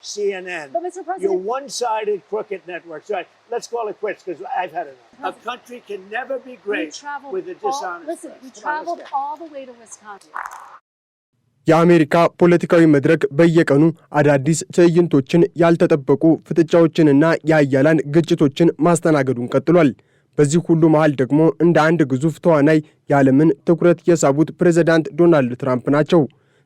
CNN. But Mr. President, your one-sided crooked networks. Right, let's call it quits because I've had enough. A country can never be great with a dishonest. Listen, we traveled all the way to Wisconsin. የአሜሪካ ፖለቲካዊ መድረክ በየቀኑ አዳዲስ ትዕይንቶችን ያልተጠበቁ ፍጥጫዎችንና የአያላን ግጭቶችን ማስተናገዱን ቀጥሏል። በዚህ ሁሉ መሃል ደግሞ እንደ አንድ ግዙፍ ተዋናይ የዓለምን ትኩረት የሳቡት ፕሬዝዳንት ዶናልድ ትራምፕ ናቸው።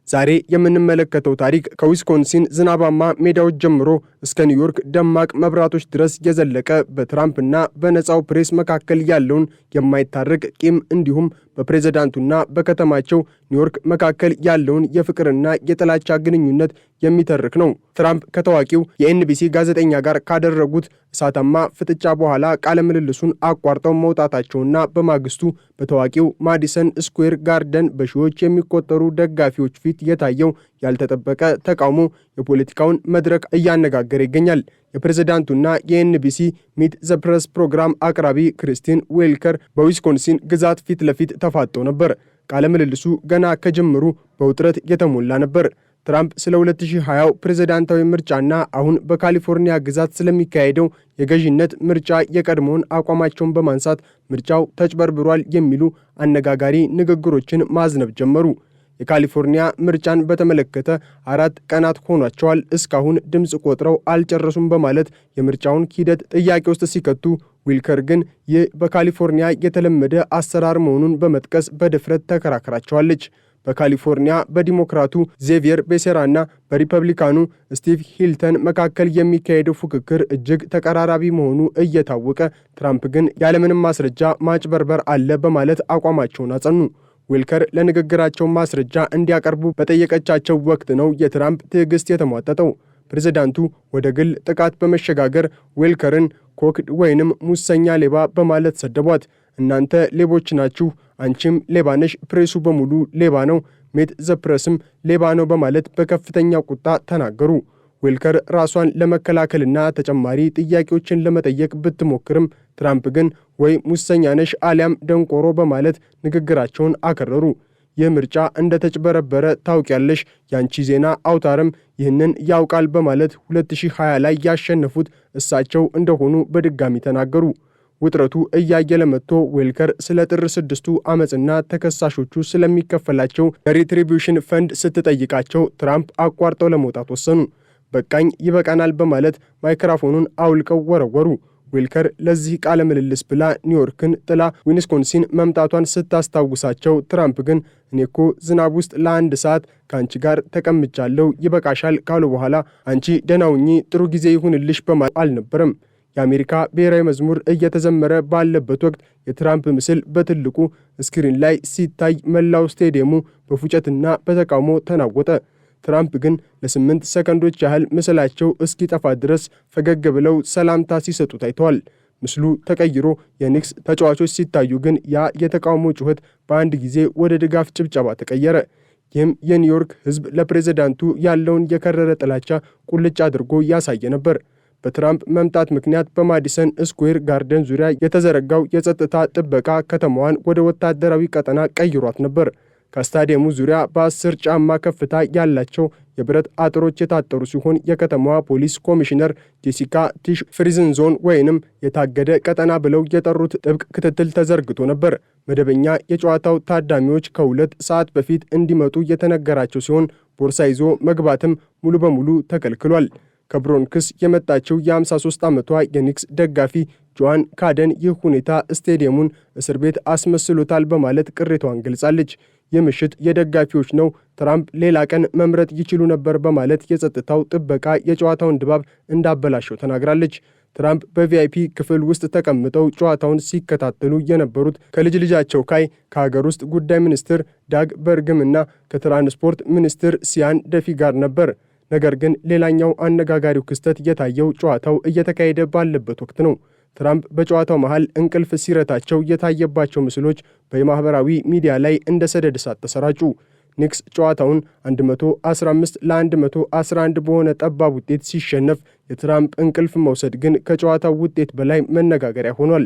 ዛሬ የምንመለከተው ታሪክ ከዊስኮንሲን ዝናባማ ሜዳዎች ጀምሮ እስከ ኒውዮርክ ደማቅ መብራቶች ድረስ የዘለቀ በትራምፕና በነፃው ፕሬስ መካከል ያለውን የማይታረቅ ቂም እንዲሁም በፕሬዝዳንቱና በከተማቸው ኒውዮርክ መካከል ያለውን የፍቅርና የጥላቻ ግንኙነት የሚተርክ ነው። ትራምፕ ከታዋቂው የኤንቢሲ ጋዜጠኛ ጋር ካደረጉት እሳታማ ፍጥጫ በኋላ ቃለ ምልልሱን አቋርጠው መውጣታቸውና በማግስቱ በታዋቂው ማዲሰን ስኩዌር ጋርደን በሺዎች የሚቆጠሩ ደጋፊዎች ፊት የታየው ያልተጠበቀ ተቃውሞ የፖለቲካውን መድረክ እያነጋገረ ይገኛል። የፕሬዝዳንቱና የኤንቢሲ ሚት ዘ ፕሬስ ፕሮግራም አቅራቢ ክሪስቲን ዌልከር በዊስኮንሲን ግዛት ፊት ለፊት ተፋጠው ነበር። ቃለ ምልልሱ ገና ከጀመሩ በውጥረት የተሞላ ነበር። ትራምፕ ስለ 2020 ፕሬዝዳንታዊ ምርጫና አሁን በካሊፎርኒያ ግዛት ስለሚካሄደው የገዢነት ምርጫ የቀድሞውን አቋማቸውን በማንሳት ምርጫው ተጭበርብሯል የሚሉ አነጋጋሪ ንግግሮችን ማዝነብ ጀመሩ። የካሊፎርኒያ ምርጫን በተመለከተ 4 ቀናት ሆኗቸዋል፣ እስካሁን ድምፅ ቆጥረው አልጨረሱም በማለት የምርጫውን ሂደት ጥያቄ ውስጥ ሲከቱ፣ ዊልከር ግን ይህ በካሊፎርኒያ የተለመደ አሰራር መሆኑን በመጥቀስ በድፍረት ተከራክራቸዋለች። በካሊፎርኒያ በዲሞክራቱ ዜቪየር ቤሴራና በሪፐብሊካኑ ስቲቭ ሂልተን መካከል የሚካሄደው ፉክክር እጅግ ተቀራራቢ መሆኑ እየታወቀ ትራምፕ ግን ያለምንም ማስረጃ ማጭበርበር አለ በማለት አቋማቸውን አጸኑ። ዊልከር ለንግግራቸው ማስረጃ እንዲያቀርቡ በጠየቀቻቸው ወቅት ነው የትራምፕ ትዕግስት የተሟጠጠው። ፕሬዝዳንቱ ወደ ግል ጥቃት በመሸጋገር ዊልከርን ኮክድ ወይንም ሙሰኛ ሌባ በማለት ሰደቧት። እናንተ ሌቦች ናችሁ፣ አንቺም ሌባ ነሽ፣ ፕሬሱ በሙሉ ሌባ ነው፣ ሚት ዘ ፕሬስም ሌባ ነው በማለት በከፍተኛ ቁጣ ተናገሩ። ዊልከር ራሷን ለመከላከልና ተጨማሪ ጥያቄዎችን ለመጠየቅ ብትሞክርም ትራምፕ ግን ወይ ሙሰኛ ነሽ አሊያም ደንቆሮ በማለት ንግግራቸውን አከረሩ። ይህ ምርጫ እንደተጭበረበረ ታውቂያለሽ፣ ያንቺ ዜና አውታርም ይህንን ያውቃል በማለት 2020 ላይ ያሸነፉት እሳቸው እንደሆኑ በድጋሚ ተናገሩ። ውጥረቱ እያየለ መጥቶ ዌልከር ስለ ጥር 6ቱ አመጽና ተከሳሾቹ ስለሚከፈላቸው የሪትሪቢዩሽን ፈንድ ስትጠይቃቸው ትራምፕ አቋርጠው ለመውጣት ወሰኑ። በቃኝ ይበቃናል በማለት ማይክሮፎኑን አውልቀው ወረወሩ። ዊልከር ለዚህ ቃለ ምልልስ ብላ ኒውዮርክን ጥላ ዊስኮንሲን መምጣቷን ስታስታውሳቸው ትራምፕ ግን እኔኮ ዝናብ ውስጥ ለ1 ሰዓት ከአንቺ ጋር ተቀምጫለሁ ይበቃሻል ካሉ በኋላ አንቺ ደህና ሁኚ ጥሩ ጊዜ ይሁንልሽ በማለት አልነበረም። የአሜሪካ ብሔራዊ መዝሙር እየተዘመረ ባለበት ወቅት የትራምፕ ምስል በትልቁ ስክሪን ላይ ሲታይ መላው ስቴዲየሙ በፉጨትና በተቃውሞ ተናወጠ። ትራምፕ ግን ለ8 ሰከንዶች ያህል ምስላቸው እስኪጠፋ ድረስ ፈገግ ብለው ሰላምታ ሲሰጡ ታይተዋል። ምስሉ ተቀይሮ የኒክስ ተጫዋቾች ሲታዩ ግን ያ የተቃውሞ ጩኸት በአንድ ጊዜ ወደ ድጋፍ ጭብጨባ ተቀየረ። ይህም የኒውዮርክ ሕዝብ ለፕሬዝዳንቱ ያለውን የከረረ ጥላቻ ቁልጭ አድርጎ ያሳየ ነበር። በትራምፕ መምጣት ምክንያት በማዲሰን ስኩዌር ጋርደን ዙሪያ የተዘረጋው የጸጥታ ጥበቃ ከተማዋን ወደ ወታደራዊ ቀጠና ቀይሯት ነበር። ከስታዲየሙ ዙሪያ በ10 ጫማ ከፍታ ያላቸው የብረት አጥሮች የታጠሩ ሲሆን የከተማዋ ፖሊስ ኮሚሽነር ጄሲካ ቲሽ ፍሪዝን ዞን ወይንም የታገደ ቀጠና ብለው የጠሩት ጥብቅ ክትትል ተዘርግቶ ነበር። መደበኛ የጨዋታው ታዳሚዎች ከ2 ሰዓት በፊት እንዲመጡ የተነገራቸው ሲሆን ቦርሳ ይዞ መግባትም ሙሉ በሙሉ ተከልክሏል። ከብሮንክስ የመጣችው የ53 ዓመቷ የኒክስ ደጋፊ ጆዋን ካደን ይህ ሁኔታ ስቴዲየሙን እስር ቤት አስመስሎታል በማለት ቅሬታዋን ገልጻለች። ይህ ምሽት የደጋፊዎች ነው፣ ትራምፕ ሌላ ቀን መምረጥ ይችሉ ነበር በማለት የጸጥታው ጥበቃ የጨዋታውን ድባብ እንዳበላሸው ተናግራለች። ትራምፕ በቪአይፒ ክፍል ውስጥ ተቀምጠው ጨዋታውን ሲከታተሉ የነበሩት ከልጅ ልጃቸው ካይ፣ ከሀገር ውስጥ ጉዳይ ሚኒስትር ዳግ በርግምና ከትራንስፖርት ሚኒስትር ሲያን ደፊ ጋር ነበር። ነገር ግን ሌላኛው አነጋጋሪው ክስተት የታየው ጨዋታው እየተካሄደ ባለበት ወቅት ነው። ትራምፕ በጨዋታው መሃል እንቅልፍ ሲረታቸው የታየባቸው ምስሎች በማህበራዊ ሚዲያ ላይ እንደ ሰደድ እሳት ተሰራጩ። ኒክስ ጨዋታውን 115 ለ111 በሆነ ጠባብ ውጤት ሲሸነፍ የትራምፕ እንቅልፍ መውሰድ ግን ከጨዋታው ውጤት በላይ መነጋገሪያ ሆኗል።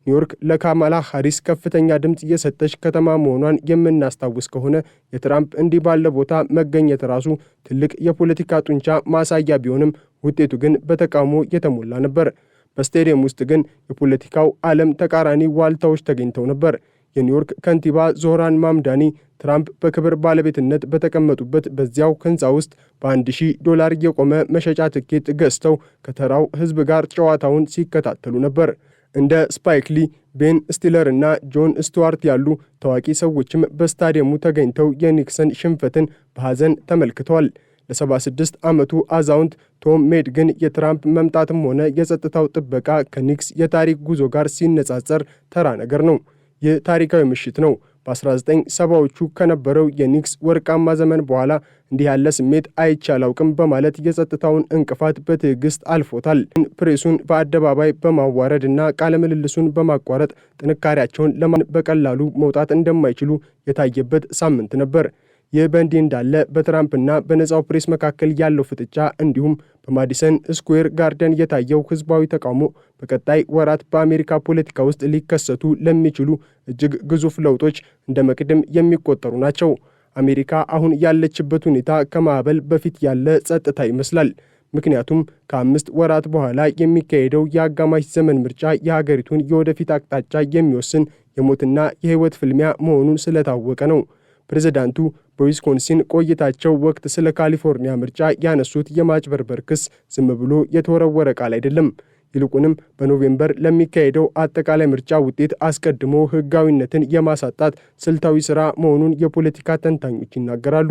ኒውዮርክ ለካማላ ሃሪስ ከፍተኛ ድምጽ የሰጠች ከተማ መሆኗን የምናስታውስ ከሆነ የትራምፕ እንዲህ ባለ ቦታ መገኘት ራሱ ትልቅ የፖለቲካ ጡንቻ ማሳያ ቢሆንም ውጤቱ ግን በተቃውሞ የተሞላ ነበር። በስቴዲየም ውስጥ ግን የፖለቲካው ዓለም ተቃራኒ ዋልታዎች ተገኝተው ነበር። የኒውዮርክ ከንቲባ ዞህራን ማምዳኒ ትራምፕ በክብር ባለቤትነት በተቀመጡበት በዚያው ሕንፃ ውስጥ $1,000 የቆመ መሸጫ ትኬት ገዝተው ከተራው ሕዝብ ጋር ጨዋታውን ሲከታተሉ ነበር። እንደ ስፓይክ ሊ፣ ቤን ስቲለር እና ጆን ስቱዋርት ያሉ ታዋቂ ሰዎችም በስታዲየሙ ተገኝተው የኒክሰን ሽንፈትን በሐዘን ተመልክተዋል። ለ76 ዓመቱ አዛውንት ቶም ሜድ ግን የትራምፕ መምጣትም ሆነ የጸጥታው ጥበቃ ከኒክስ የታሪክ ጉዞ ጋር ሲነጻጸር ተራ ነገር ነው። ይህ ታሪካዊ ምሽት ነው። በ1970ዎቹ ከነበረው የኒክስ ወርቃማ ዘመን በኋላ እንዲህ ያለ ስሜት አይቼ አላውቅም በማለት የጸጥታውን እንቅፋት በትዕግስት አልፎታል። ፕሬሱን በአደባባይ በማዋረድ እና ቃለ ምልልሱን በማቋረጥ ጥንካሬያቸውን ለማን በቀላሉ መውጣት እንደማይችሉ የታየበት ሳምንት ነበር። ይህ በእንዲህ እንዳለ በትራምፕና በነጻው ፕሬስ መካከል ያለው ፍጥጫ እንዲሁም በማዲሰን ስኩዌር ጋርደን የታየው ህዝባዊ ተቃውሞ በቀጣይ ወራት በአሜሪካ ፖለቲካ ውስጥ ሊከሰቱ ለሚችሉ እጅግ ግዙፍ ለውጦች እንደ መቅድም የሚቆጠሩ ናቸው። አሜሪካ አሁን ያለችበት ሁኔታ ከማዕበል በፊት ያለ ጸጥታ ይመስላል። ምክንያቱም ከ5 ወራት በኋላ የሚካሄደው የአጋማሽ ዘመን ምርጫ የሀገሪቱን የወደፊት አቅጣጫ የሚወስን የሞትና የህይወት ፍልሚያ መሆኑን ስለታወቀ ነው። ፕሬዝዳንቱ በዊስኮንሲን ቆይታቸው ወቅት ስለ ካሊፎርኒያ ምርጫ ያነሱት የማጭበርበር ክስ ዝም ብሎ የተወረወረ ቃል አይደለም። ይልቁንም በኖቬምበር ለሚካሄደው አጠቃላይ ምርጫ ውጤት አስቀድሞ ህጋዊነትን የማሳጣት ስልታዊ ሥራ መሆኑን የፖለቲካ ተንታኞች ይናገራሉ።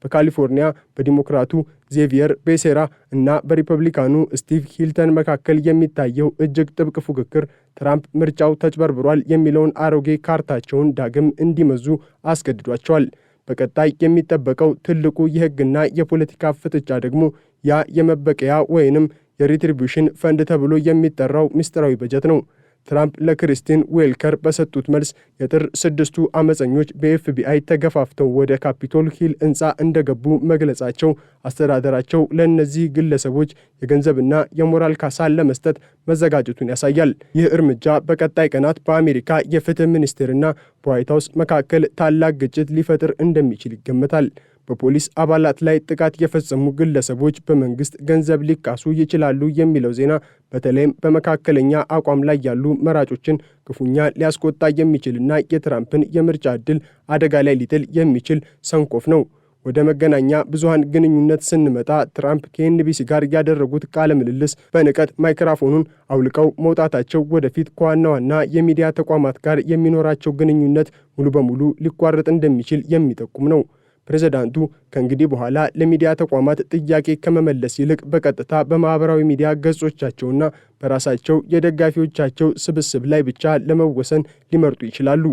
በካሊፎርኒያ በዲሞክራቱ ዜቪየር ቤሴራ እና በሪፐብሊካኑ ስቲቭ ሂልተን መካከል የሚታየው እጅግ ጥብቅ ፉክክር ትራምፕ ምርጫው ተጭበርብሯል የሚለውን አሮጌ ካርታቸውን ዳግም እንዲመዙ አስገድዷቸዋል። በቀጣይ የሚጠበቀው ትልቁ የህግና የፖለቲካ ፍጥጫ ደግሞ ያ የመበቀያ ወይንም የሪትሪቢዩሽን ፈንድ ተብሎ የሚጠራው ምስጢራዊ በጀት ነው። ትራምፕ ለክሪስቲን ዌልከር በሰጡት መልስ የጥር 6ቱ አመፀኞች በኤፍቢአይ ተገፋፍተው ወደ ካፒቶል ሂል ህንፃ እንደገቡ መግለጻቸው አስተዳደራቸው ለእነዚህ ግለሰቦች የገንዘብና የሞራል ካሳ ለመስጠት መዘጋጀቱን ያሳያል። ይህ እርምጃ በቀጣይ ቀናት በአሜሪካ የፍትህ ሚኒስቴርና በዋይት ሃውስ መካከል ታላቅ ግጭት ሊፈጥር እንደሚችል ይገመታል። በፖሊስ አባላት ላይ ጥቃት የፈጸሙ ግለሰቦች በመንግስት ገንዘብ ሊካሱ ይችላሉ የሚለው ዜና በተለይም በመካከለኛ አቋም ላይ ያሉ መራጮችን ክፉኛ ሊያስቆጣ የሚችልና የትራምፕን የምርጫ ዕድል አደጋ ላይ ሊጥል የሚችል ሰንኮፍ ነው። ወደ መገናኛ ብዙሃን ግንኙነት ስንመጣ ትራምፕ ከኤንቢሲ ጋር ያደረጉት ቃለ ምልልስ በንቀት ማይክሮፎኑን አውልቀው መውጣታቸው ወደፊት ከዋና ዋና የሚዲያ ተቋማት ጋር የሚኖራቸው ግንኙነት ሙሉ በሙሉ ሊቋረጥ እንደሚችል የሚጠቁም ነው። ፕሬዝዳንቱ ከእንግዲህ በኋላ ለሚዲያ ተቋማት ጥያቄ ከመመለስ ይልቅ በቀጥታ በማኅበራዊ ሚዲያ ገጾቻቸውና በራሳቸው የደጋፊዎቻቸው ስብስብ ላይ ብቻ ለመወሰን ሊመርጡ ይችላሉ።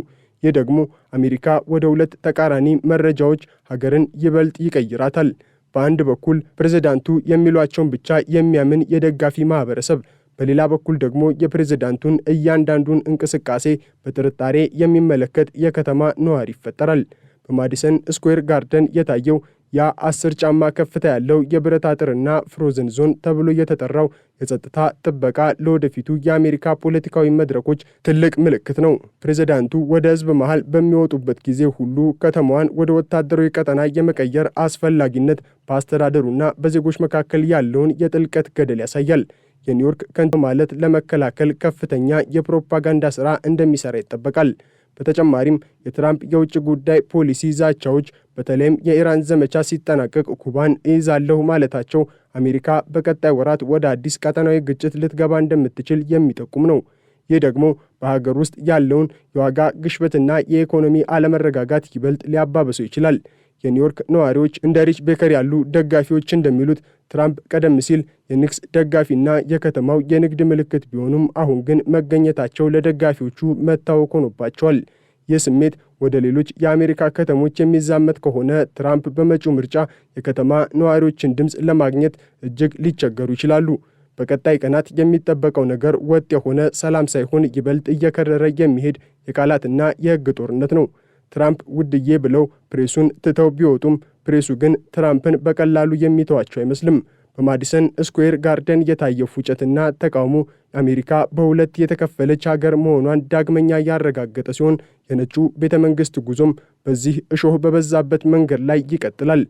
ይህ ደግሞ አሜሪካ ወደ ሁለት ተቃራኒ መረጃዎች ሀገርን ይበልጥ ይቀይራታል። በአንድ በኩል ፕሬዝዳንቱ የሚሏቸውን ብቻ የሚያምን የደጋፊ ማኅበረሰብ፣ በሌላ በኩል ደግሞ የፕሬዝዳንቱን እያንዳንዱን እንቅስቃሴ በጥርጣሬ የሚመለከት የከተማ ነዋሪ ይፈጠራል። በማዲሰን ስኩዌር ጋርደን የታየው ያ 10 ጫማ ከፍታ ያለው የብረት አጥርና ፍሮዘን ዞን ተብሎ የተጠራው የጸጥታ ጥበቃ ለወደፊቱ የአሜሪካ ፖለቲካዊ መድረኮች ትልቅ ምልክት ነው። ፕሬዝዳንቱ ወደ ሕዝብ መሃል በሚወጡበት ጊዜ ሁሉ ከተማዋን ወደ ወታደራዊ ቀጠና የመቀየር አስፈላጊነት በአስተዳደሩና በዜጎች መካከል ያለውን የጥልቀት ገደል ያሳያል። የኒውዮርክ ከንቲባ ማለት ለመከላከል ከፍተኛ የፕሮፓጋንዳ ሥራ እንደሚሠራ ይጠበቃል። በተጨማሪም የትራምፕ የውጭ ጉዳይ ፖሊሲ ዛቻዎች በተለይም የኢራን ዘመቻ ሲጠናቀቅ ኩባን እይዛለሁ ማለታቸው አሜሪካ በቀጣይ ወራት ወደ አዲስ ቀጠናዊ ግጭት ልትገባ እንደምትችል የሚጠቁም ነው። ይህ ደግሞ በሀገር ውስጥ ያለውን የዋጋ ግሽበትና የኢኮኖሚ አለመረጋጋት ይበልጥ ሊያባብሰው ይችላል። የኒውዮርክ ነዋሪዎች እንደ ሪች ቤከር ያሉ ደጋፊዎች እንደሚሉት ትራምፕ ቀደም ሲል የኒክስ ደጋፊና የከተማው የንግድ ምልክት ቢሆኑም አሁን ግን መገኘታቸው ለደጋፊዎቹ መታወክ ሆኖባቸዋል። ይህ ስሜት ወደ ሌሎች የአሜሪካ ከተሞች የሚዛመት ከሆነ ትራምፕ በመጪው ምርጫ የከተማ ነዋሪዎችን ድምፅ ለማግኘት እጅግ ሊቸገሩ ይችላሉ። በቀጣይ ቀናት የሚጠበቀው ነገር ወጥ የሆነ ሰላም ሳይሆን ይበልጥ እየከረረ የሚሄድ የቃላትና የሕግ ጦርነት ነው። ትራምፕ ውድዬ ብለው ፕሬሱን ትተው ቢወጡም ፕሬሱ ግን ትራምፕን በቀላሉ የሚተዋቸው አይመስልም። በማዲሰን ስኩዌር ጋርደን የታየው ፉጨትና ተቃውሞ አሜሪካ በሁለት የተከፈለች ሀገር መሆኗን ዳግመኛ ያረጋገጠ ሲሆን የነጩ ቤተ መንግስት ጉዞም በዚህ እሾህ በበዛበት መንገድ ላይ ይቀጥላል።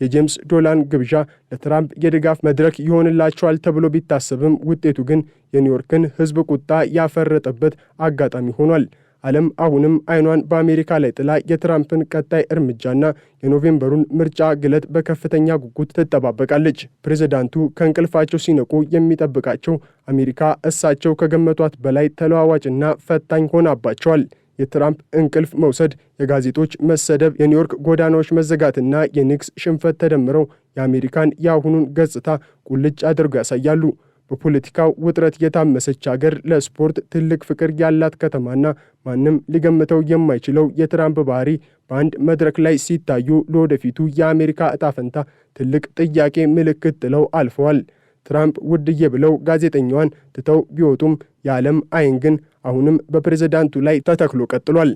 የጄምስ ዶላን ግብዣ ለትራምፕ የድጋፍ መድረክ ይሆንላቸዋል ተብሎ ቢታሰብም ውጤቱ ግን የኒውዮርክን ሕዝብ ቁጣ ያፈረጠበት አጋጣሚ ሆኗል። ዓለም አሁንም አይኗን በአሜሪካ ላይ ጥላ የትራምፕን ቀጣይ እርምጃና የኖቬምበሩን ምርጫ ግለት በከፍተኛ ጉጉት ትጠባበቃለች። ፕሬዝዳንቱ ከእንቅልፋቸው ሲነቁ የሚጠብቃቸው አሜሪካ እሳቸው ከገመቷት በላይ ተለዋዋጭና ፈታኝ ሆናባቸዋል። የትራምፕ እንቅልፍ መውሰድ፣ የጋዜጦች መሰደብ፣ የኒውዮርክ ጎዳናዎች መዘጋትና የኒክስ ሽንፈት ተደምረው የአሜሪካን የአሁኑን ገጽታ ቁልጭ አድርገው ያሳያሉ። በፖለቲካው ውጥረት የታመሰች ሀገር፣ ለስፖርት ትልቅ ፍቅር ያላት ከተማና ማንም ሊገምተው የማይችለው የትራምፕ ባህሪ በአንድ መድረክ ላይ ሲታዩ ለወደፊቱ የአሜሪካ ዕጣ ፈንታ ትልቅ ጥያቄ ምልክት ጥለው አልፈዋል። ትራምፕ ውድዬ ብለው ጋዜጠኛዋን ትተው ቢወጡም የዓለም አይን ግን አሁንም በፕሬዝዳንቱ ላይ ተተክሎ ቀጥሏል።